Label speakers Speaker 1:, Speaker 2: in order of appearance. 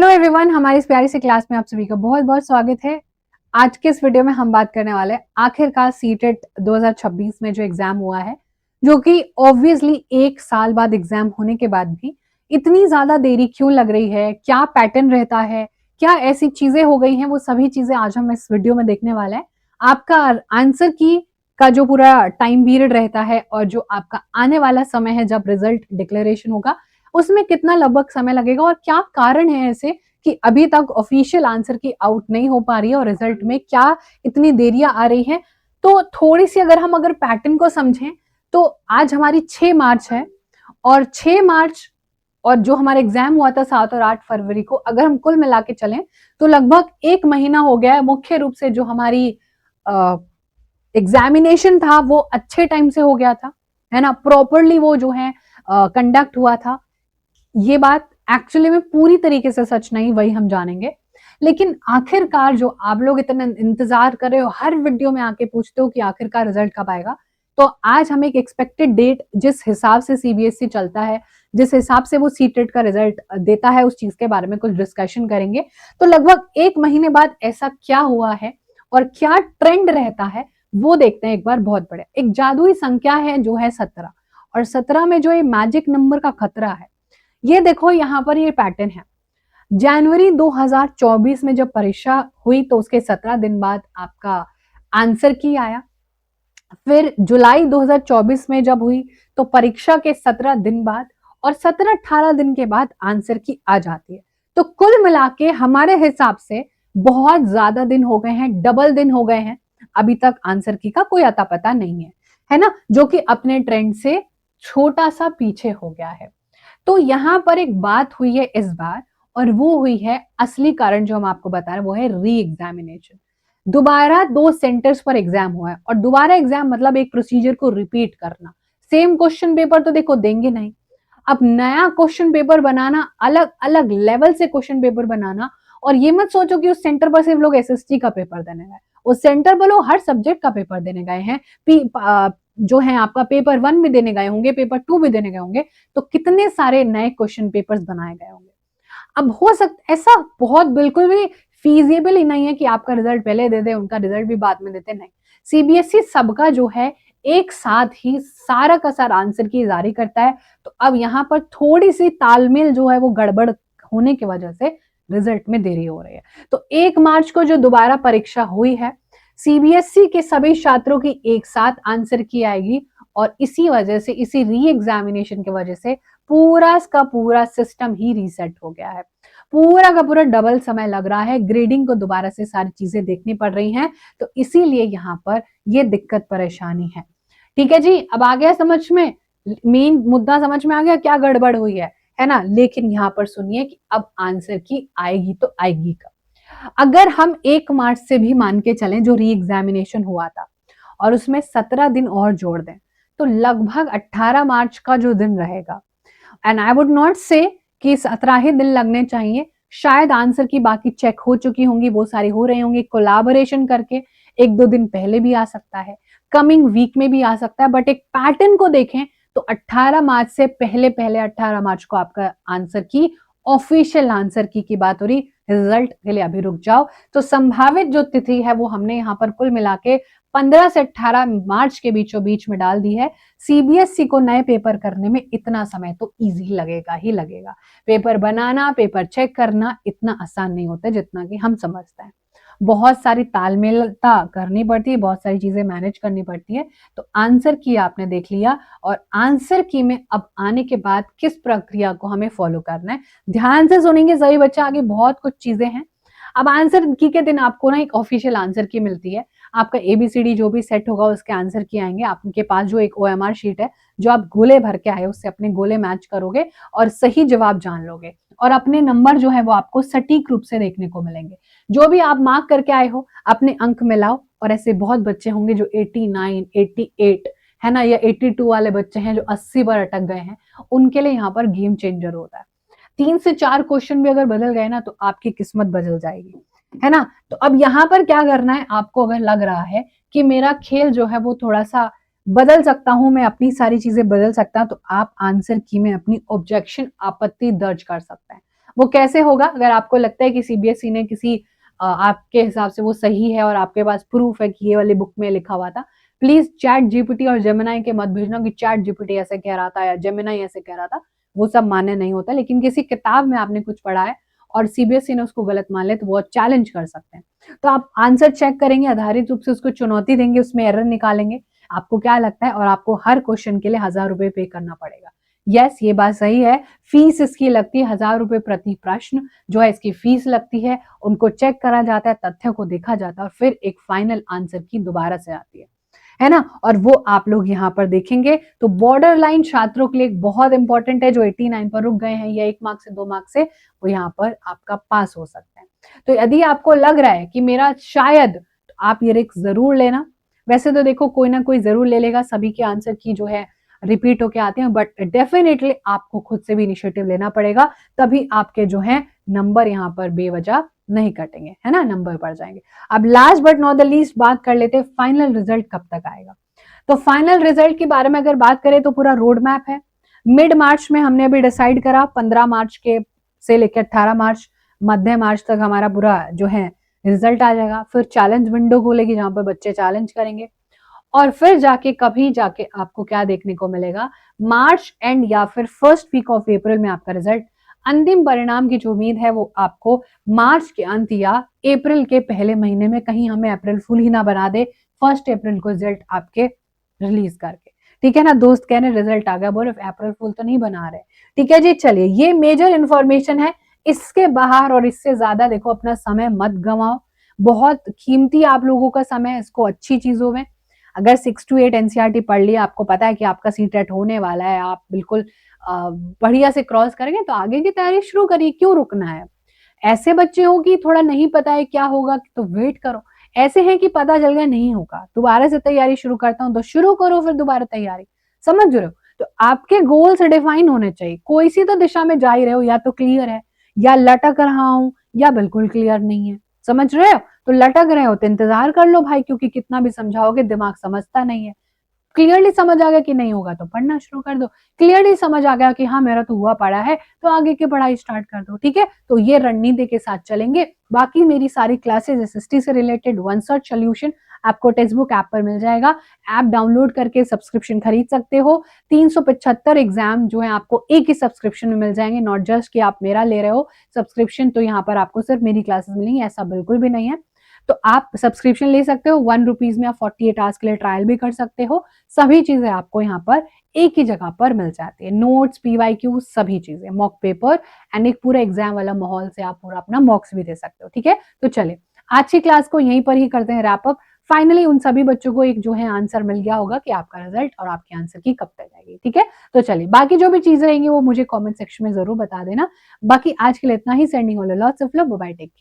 Speaker 1: Hello everyone, हमारी इस प्यारी सी क्लास में आप सभी का बहुत बहुत स्वागत है। आज के इस वीडियो में हम बात करने वाले हैं आखिरकार सीटेट 2026 में जो एग्जाम हुआ है, जो कि ऑब्वियसली एक साल बाद एग्जाम होने के बाद भी इतनी ज्यादा देरी क्यों लग रही है, क्या पैटर्न रहता है, क्या ऐसी चीजें हो गई हैं, वो सभी चीजें आज हम इस वीडियो में देखने वाले हैं। आपका आंसर की का जो पूरा टाइम पीरियड रहता है और जो आपका आने वाला समय है जब रिजल्ट डिक्लेरेशन होगा, उसमें कितना लगभग समय लगेगा और क्या कारण है ऐसे कि अभी तक ऑफिशियल आंसर की आउट नहीं हो पा रही है और रिजल्ट में क्या इतनी देरियां आ रही हैं। तो थोड़ी सी अगर पैटर्न को समझें तो आज हमारी 6 मार्च है और 6 मार्च और जो हमारा एग्जाम हुआ था 7 और 8 फरवरी को, अगर हम कुल मिला के चलें तो लगभग एक महीना हो गया है। मुख्य रूप से जो हमारी एग्जामिनेशन था वो अच्छे टाइम से हो गया था, है ना, प्रॉपरली वो जो है कंडक्ट हुआ था। ये बात एक्चुअली में पूरी तरीके से सच नहीं, वही हम जानेंगे। लेकिन आखिरकार जो आप लोग इतना इंतजार कर रहे हो, हर वीडियो में आके पूछते हो कि आखिरकार रिजल्ट कब आएगा, तो आज हम एक एक्सपेक्टेड डेट, जिस हिसाब से सीबीएसई चलता है, जिस हिसाब से वो सीटेट का रिजल्ट देता है, उस चीज के बारे में कुछ डिस्कशन करेंगे। तो लगभग एक महीने बाद ऐसा क्या हुआ है और क्या ट्रेंड रहता है वो देखते हैं एक बार। बहुत बड़े एक जादुई संख्या है जो है 17, और 17 में जो ये मैजिक नंबर का खतरा है, ये देखो यहाँ पर ये पैटर्न है। जनवरी 2024 में जब परीक्षा हुई तो उसके 17 दिन बाद आपका आंसर की आया। फिर जुलाई 2024 में जब हुई तो परीक्षा के 17 दिन बाद और 17-18 दिन के बाद आंसर की आ जाती है। तो कुल मिला के हमारे हिसाब से बहुत ज्यादा दिन हो गए हैं, डबल दिन हो गए हैं। अभी तक आंसर की का कोई अता पता नहीं है ना, जो कि अपने ट्रेंड से छोटा सा पीछे हो गया है। तो यहां पर एक बात हुई है इस बार, और वो हुई है असली कारण जो हम आपको बता रहे हैं, वो है री एग्जामिनेशन। दोबारा 2 सेंटर्स पर एग्जाम हुआ है, और दोबारा एग्जाम मतलब एक प्रोसीजर को रिपीट करना। सेम क्वेश्चन पेपर तो देखो देंगे नहीं, अब नया क्वेश्चन पेपर बनाना, अलग अलग लेवल से क्वेश्चन पेपर बनाना। और ये मत सोचो कि उस सेंटर पर सिर्फ लोग एसएसटी का पेपर देने गए, उस सेंटर पर लोग हर सब्जेक्ट का पेपर देने गए हैं। जो है आपका पेपर 1 भी देने गए होंगे, पेपर 2 भी देने गए होंगे, तो कितने सारे नए क्वेश्चन पेपर्स बनाए गए होंगे। अब हो सकता ऐसा बहुत बिल्कुल भी फीजिबल ही नहीं है कि आपका रिजल्ट पहले दे दे, उनका रिजल्ट भी बाद में देते, नहीं। सीबीएसई सबका जो है एक साथ ही सारा का सारा आंसर की जारी करता है। तो अब यहाँ पर थोड़ी सी तालमेल जो है वो गड़बड़ होने की वजह से रिजल्ट में देरी हो रही है। तो 1 मार्च को जो दोबारा परीक्षा हुई है, सीबीएसई के सभी छात्रों की एक साथ आंसर की आएगी, और इसी वजह से, इसी री एग्जामिनेशन की वजह से पूरा का पूरा सिस्टम ही रीसेट हो गया है। पूरा का पूरा डबल समय लग रहा है, ग्रेडिंग को दोबारा से सारी चीजें देखनी पड़ रही हैं। तो इसीलिए यहाँ पर ये दिक्कत परेशानी है। ठीक है जी, अब आ गया समझ में, मेन मुद्दा समझ में आ गया क्या गड़बड़ हुई है ना। लेकिन यहाँ पर सुनिए कि अब आंसर की आएगी तो आएगी कब। अगर हम 1 मार्च से भी मान के चलें जो री एग्जामिनेशन हुआ था, और उसमें 17 दिन और जोड़ दें, तो लगभग 18 मार्च का जो दिन रहेगा, एंड आई वुड नॉट से कि 17 ही दिन लगने चाहिए, शायद आंसर की बाकी चेक हो चुकी होंगी, वो सारी हो रही होंगी कोलाबोरेशन करके। 1-2 दिन पहले भी आ सकता है, कमिंग वीक में भी आ सकता है, बट एक पैटर्न को देखें तो 18 मार्च से पहले पहले 18 मार्च को आपका आंसर की, ऑफिशियल आंसर की बात हो रही। रिजल्ट के लिए अभी रुक जाओ। तो संभावित जो तिथि है वो हमने यहाँ पर कुल मिला के 15 से 18 मार्च के बीचों बीच में डाल दी है। सीबीएसई को नए पेपर करने में इतना समय तो इजी लगेगा ही लगेगा। पेपर बनाना, पेपर चेक करना इतना आसान नहीं होता जितना कि हम समझते हैं। बहुत सारी तालमेलता करनी पड़ती है, बहुत सारी चीजें मैनेज करनी पड़ती है। तो आंसर की आपने देख लिया, और आंसर की में अब आने के बाद किस प्रक्रिया को हमें फॉलो करना है, ध्यान से सुनेंगे सही बच्चा, आगे बहुत कुछ चीजें हैं। अब आंसर की के दिन आपको ना एक ऑफिशियल आंसर की मिलती है। आपका एबीसीडी जो भी सेट होगा उसके आंसर की आएंगे। आपके पास जो एक ओएमआर शीट है, जो आप गोले भर के आए उससे अपने गोले मैच करोगे और सही जवाब जान लोगे, और अपने नंबर जो है वो आपको सटीक रूप से देखने को मिलेंगे। जो भी आप मार्क करके आए हो अपने अंक मिलाओ, और ऐसे बहुत बच्चे होंगे जो 89, 88 है ना, या 82 वाले बच्चे हैं जो 80 पर अटक गए हैं, उनके लिए यहाँ पर गेम चेंजर होता है। 3 से 4 क्वेश्चन भी अगर बदल गए ना तो आपकी किस्मत बदल जाएगी, है ना। तो अब यहाँ पर क्या करना है आपको, अगर लग रहा है कि मेरा खेल जो है वो थोड़ा सा बदल सकता हूं, मैं अपनी सारी चीजें बदल सकता हूं, तो आप आंसर की में अपनी ऑब्जेक्शन, आपत्ति दर्ज कर सकते हैं। वो कैसे होगा? अगर आपको लगता है कि सीबीएसई ने किसी आपके हिसाब से वो सही है और आपके पास प्रूफ है कि ये वाली बुक में लिखा हुआ था, प्लीज चैट जीपीटी और जेमिनाई के मत भेजना कि चैट जीपीटी ऐसे कह रहा था या जेमिनाई ऐसे कह रहा था। वो सब मान्य नहीं होता, लेकिन किसी किताब में आपने कुछ पढ़ा है और सीबीएसई ने उसको गलत मान लिया तो वो चैलेंज कर सकते हैं। तो आप आंसर चेक करेंगे, आधारित रूप से उसको चुनौती देंगे, उसमें एरर निकालेंगे, आपको क्या लगता है, और आपको हर क्वेश्चन के लिए 1000 रुपए पे करना पड़ेगा। यस, ये बात सही है, फीस इसकी लगती है 1000 रुपए प्रति प्रश्न, जो है इसकी फीस लगती है, उनको चेक करा जाता है, तथ्य को देखा जाता है और फिर एक फाइनल आंसर की दोबारा से आती है ना, और वो आप लोग यहाँ पर देखेंगे। तो बॉर्डर लाइन छात्रों के लिए बहुत इंपॉर्टेंट है, जो 89 पर रुक गए हैं या 1 मार्क से 2 मार्क से, वो यहाँ पर आपका पास हो सकता है। तो यदि आपको लग रहा है कि मेरा शायद, तो आप ये रिस्क जरूर लेना। वैसे तो देखो कोई ना कोई जरूर ले लेगा, सभी के आंसर की जो है रिपीट होके आते हैं, बट डेफिनेटली आपको खुद से भी इनिशिएटिव लेना पड़ेगा, तभी आपके जो है नंबर यहाँ पर बेवजह नहीं कटेंगे, है ना, नंबर बढ़ जाएंगे। अब last but not the least बात कर लेते हैं, फाइनल रिजल्ट कब तक आएगा। तो फाइनल रिजल्ट के बारे में अगर बात करें तो पूरा रोड मैप है। मिड मार्च में हमने अभी डिसाइड करा, 15 मार्च के से लेकर 18 मार्च, मध्य मार्च तक हमारा पूरा जो है रिजल्ट आ जाएगा। फिर चैलेंज विंडो खोलेगी जहां पर बच्चे चैलेंज करेंगे, और फिर जाके कभी जाके आपको क्या देखने को मिलेगा, मार्च एंड या फिर फर्स्ट वीक ऑफ अप्रैल में आपका रिजल्ट। अंतिम परिणाम की जो उम्मीद है वो आपको मार्च के अंत या अप्रैल के पहले महीने में, कहीं हमें अप्रैल फुल ही ना बना दे 1 अप्रैल को रिजल्ट आपके रिलीज करके। ठीक है ना, दोस्त कह रहे रिजल्ट आ गया, बोले अप्रैल फुल तो नहीं बना रहे। ठीक है जी, चलिए ये मेजर इंफॉर्मेशन है। इसके बाहर और इससे ज्यादा देखो अपना समय मत गंवाओ, बहुत कीमती आप लोगों का समय, इसको अच्छी चीजों में, अगर 6 to 8 एनसीईआरटी पढ़ लिया, आपको पता है कि आपका सीटेट होने वाला है, आप बिल्कुल बढ़िया से क्रॉस करेंगे, तो आगे की तैयारी शुरू करिए, क्यों रुकना है। ऐसे बच्चे हो कि थोड़ा नहीं पता है क्या होगा तो वेट करो, ऐसे हैं कि पता चल गया नहीं होगा, दोबारा से तैयारी शुरू करता हूं, तो शुरू करो फिर दोबारा तैयारी, समझ रहे हो। तो आपके गोल्स डिफाइन होने चाहिए, कोई सी तो दिशा में जा ही रहे हो, या तो क्लियर है या लटक रहा हूं या बिल्कुल क्लियर नहीं है, समझ रहे हो। तो लटक रहे हो तो इंतजार कर लो भाई, क्योंकि कितना भी समझाओगे दिमाग समझता नहीं है। क्लियरली समझ आ गया कि नहीं होगा तो पढ़ना शुरू कर दो, क्लियरली समझ आ गया कि हाँ मेरा तो हुआ पड़ा है, तो आगे की पढ़ाई स्टार्ट कर दो। ठीक है, तो ये रणनीति के साथ चलेंगे। बाकी मेरी सारी क्लासेस एसएसटी से रिलेटेड वन सर्च सोल्यूशन आपको टेक्स्ट बुक ऐप पर मिल जाएगा। ऐप डाउनलोड करके सब्सक्रिप्शन खरीद सकते हो। 375 एग्जाम जो है आपको एक ही सब्सक्रिप्शन में मिल जाएंगे, नॉट जस्ट कि आप मेरा ले रहे हो सब्सक्रिप्शन तो यहाँ पर आपको सिर्फ मेरी क्लासेस मिलेंगी, ऐसा बिल्कुल भी नहीं है। तो आप सब्सक्रिप्शन ले सकते हो 1 रुपीज में, आप 48 आवर्स के लिए ट्रायल भी कर सकते हो। सभी चीजें आपको यहाँ पर एक ही जगह पर मिल जाती है, नोट्स, पीवाईक्यू, सभी चीजें, मॉक पेपर एंड एक पूरा एग्जाम वाला माहौल से आप पूरा अपना मॉक्स भी दे सकते हो। ठीक है, तो चले आज की क्लास को यहीं पर ही करते हैं रैप अप। फाइनली उन सभी बच्चों को एक जो है आंसर मिल गया होगा कि आपका रिजल्ट और आपके आंसर की कब तक आएगी। ठीक है, तो चलिए बाकी जो भी चीजें रहेंगी वो मुझे कमेंट सेक्शन में जरूर बता देना। बाकी आज के लिए इतना ही, sending all lots of love, bye, take care.